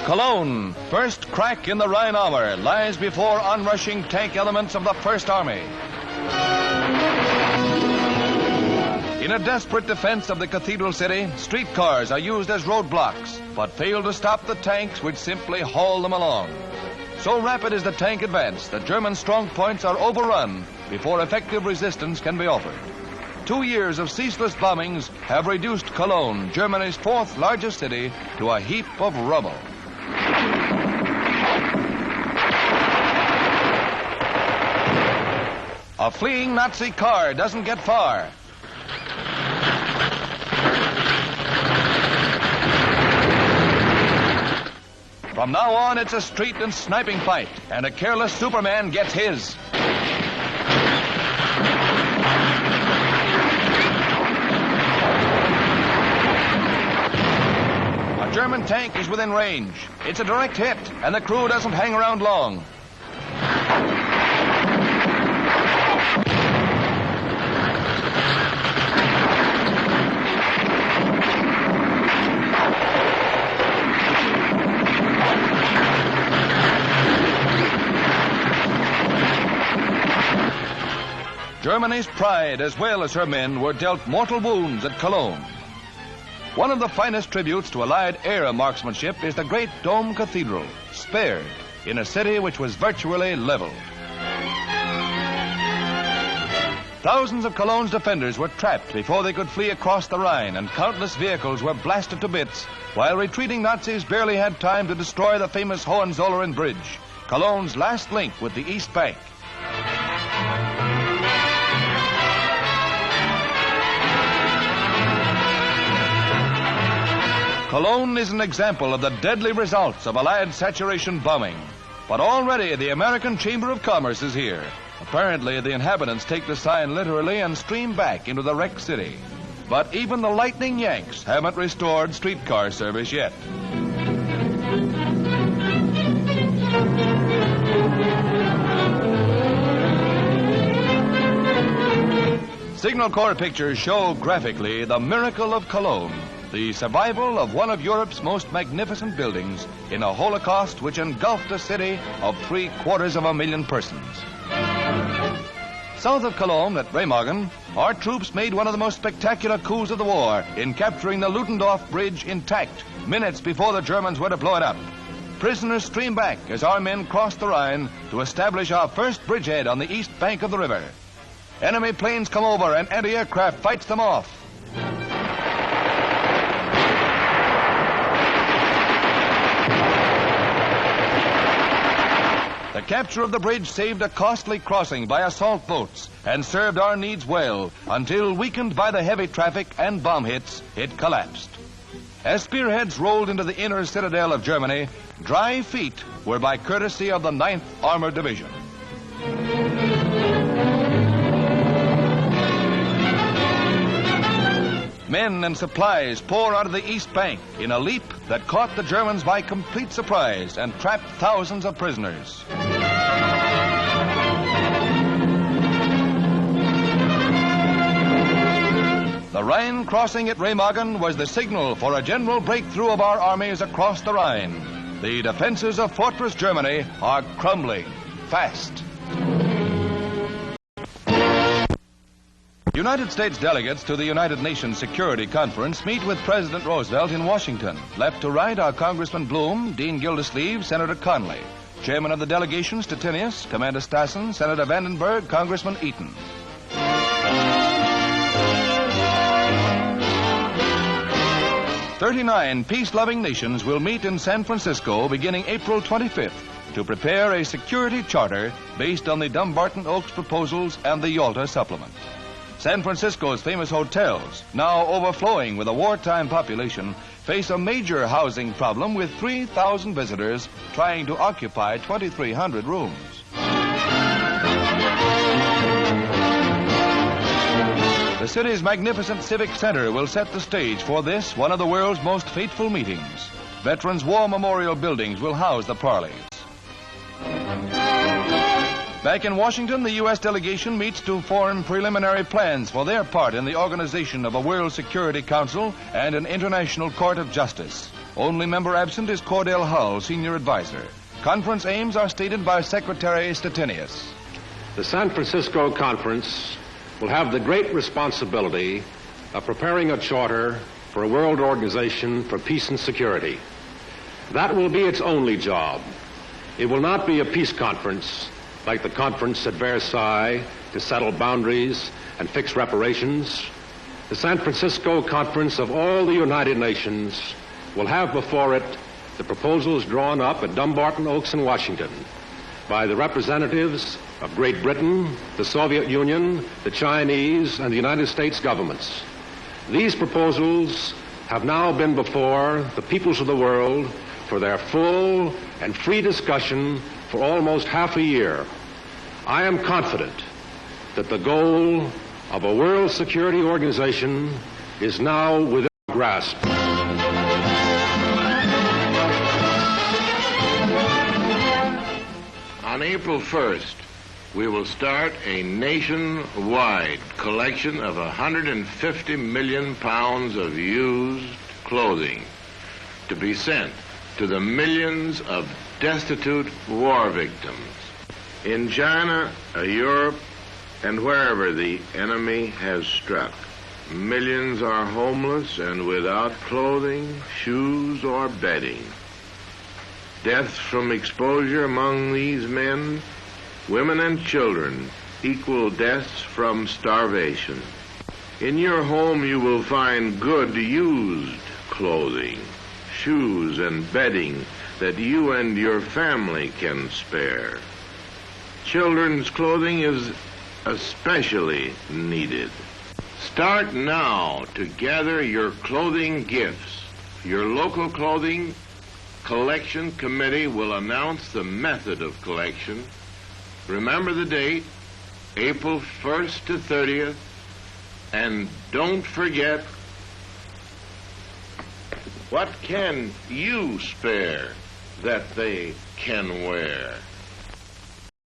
Cologne, first crack in the Rhine armor, lies before onrushing tank elements of the First Army. In a desperate defense of the cathedral city, streetcars are used as roadblocks, but fail to stop the tanks which simply haul them along. So rapid is the tank advance that German strong points are overrun before effective resistance can be offered. 2 years of ceaseless bombings have reduced Cologne, Germany's fourth largest city, to a heap of rubble. A fleeing Nazi car doesn't get far. From now on, it's a street and sniping fight, and a careless Superman gets his. A German tank is within range. It's a direct hit, and the crew doesn't hang around long. Germany's pride, as well as her men, were dealt mortal wounds at Cologne. One of the finest tributes to Allied air marksmanship is the great Dome Cathedral, spared in a city which was virtually leveled. Thousands of Cologne's defenders were trapped before they could flee across the Rhine, and countless vehicles were blasted to bits, while retreating Nazis barely had time to destroy the famous Hohenzollern Bridge, Cologne's last link with the East Bank. Cologne is an example of the deadly results of Allied saturation bombing. But already the American Chamber of Commerce is here. Apparently, the inhabitants take the sign literally and stream back into the wrecked city. But even the lightning Yanks haven't restored streetcar service yet. Signal Corps pictures show graphically the miracle of Cologne, the survival of one of Europe's most magnificent buildings in a Holocaust which engulfed a city of 750,000 persons. South of Cologne, at Remagen, our troops made one of the most spectacular coups of the war in capturing the Ludendorff Bridge intact minutes before the Germans were to blow it up. Prisoners streamed back as our men crossed the Rhine to establish our first bridgehead on the east bank of the river. Enemy planes come over and anti-aircraft fights them off. The capture of the bridge saved a costly crossing by assault boats and served our needs well until, weakened by the heavy traffic and bomb hits, it collapsed. As spearheads rolled into the inner citadel of Germany, dry feet were by courtesy of the 9th Armored Division. Men and supplies pour out of the East Bank in a leap that caught the Germans by complete surprise and trapped thousands of prisoners. The Rhine crossing at Remagen was the signal for a general breakthrough of our armies across the Rhine. The defenses of Fortress Germany are crumbling fast. United States delegates to the United Nations Security Conference meet with President Roosevelt in Washington. Left to right are Congressman Bloom, Dean Gildersleeve, Senator Conley. Chairman of the delegation, Stettinius, Commander Stassen, Senator Vandenberg, Congressman Eaton. "39 peace-loving nations will meet in San Francisco beginning April 25th to prepare a security charter based on the Dumbarton Oaks proposals and the Yalta supplement. San Francisco's famous hotels, now overflowing with a wartime population, face a major housing problem with 3,000 visitors trying to occupy 2,300 rooms. The city's magnificent civic center will set the stage for this, one of the world's most fateful meetings. Veterans' War Memorial buildings will house the parleys. Back in Washington, the U.S. delegation meets to form preliminary plans for their part in the organization of a World Security Council and an International Court of Justice. Only member absent is Cordell Hull, senior advisor. Conference aims are stated by Secretary Statinius. The San Francisco Conference will have the great responsibility of preparing a charter for a world organization for peace and security. That will be its only job. It will not be a peace conference like the conference at Versailles to settle boundaries and fix reparations. The San Francisco Conference of all the United Nations will have before it the proposals drawn up at Dumbarton Oaks in Washington by the representatives of Great Britain, the Soviet Union, the Chinese, and the United States governments. These proposals have now been before the peoples of the world for their full and free discussion for almost half a year. I am confident that the goal of a world security organization is now within our grasp. On April 1st, we will start a nationwide collection of 150 million pounds of used clothing to be sent to the millions of destitute war victims in China, Europe, and wherever the enemy has struck. Millions are homeless and without clothing, shoes, or bedding. Deaths from exposure among these men, women, and children equal deaths from starvation. In your home you will find good used clothing, shoes, and bedding that you and your family can spare. Children's clothing is especially needed. Start now to gather your clothing gifts. Your local clothing collection committee will announce the method of collection. Remember the date, April 1st to 30th, and don't forget, what can you spare that they can wear?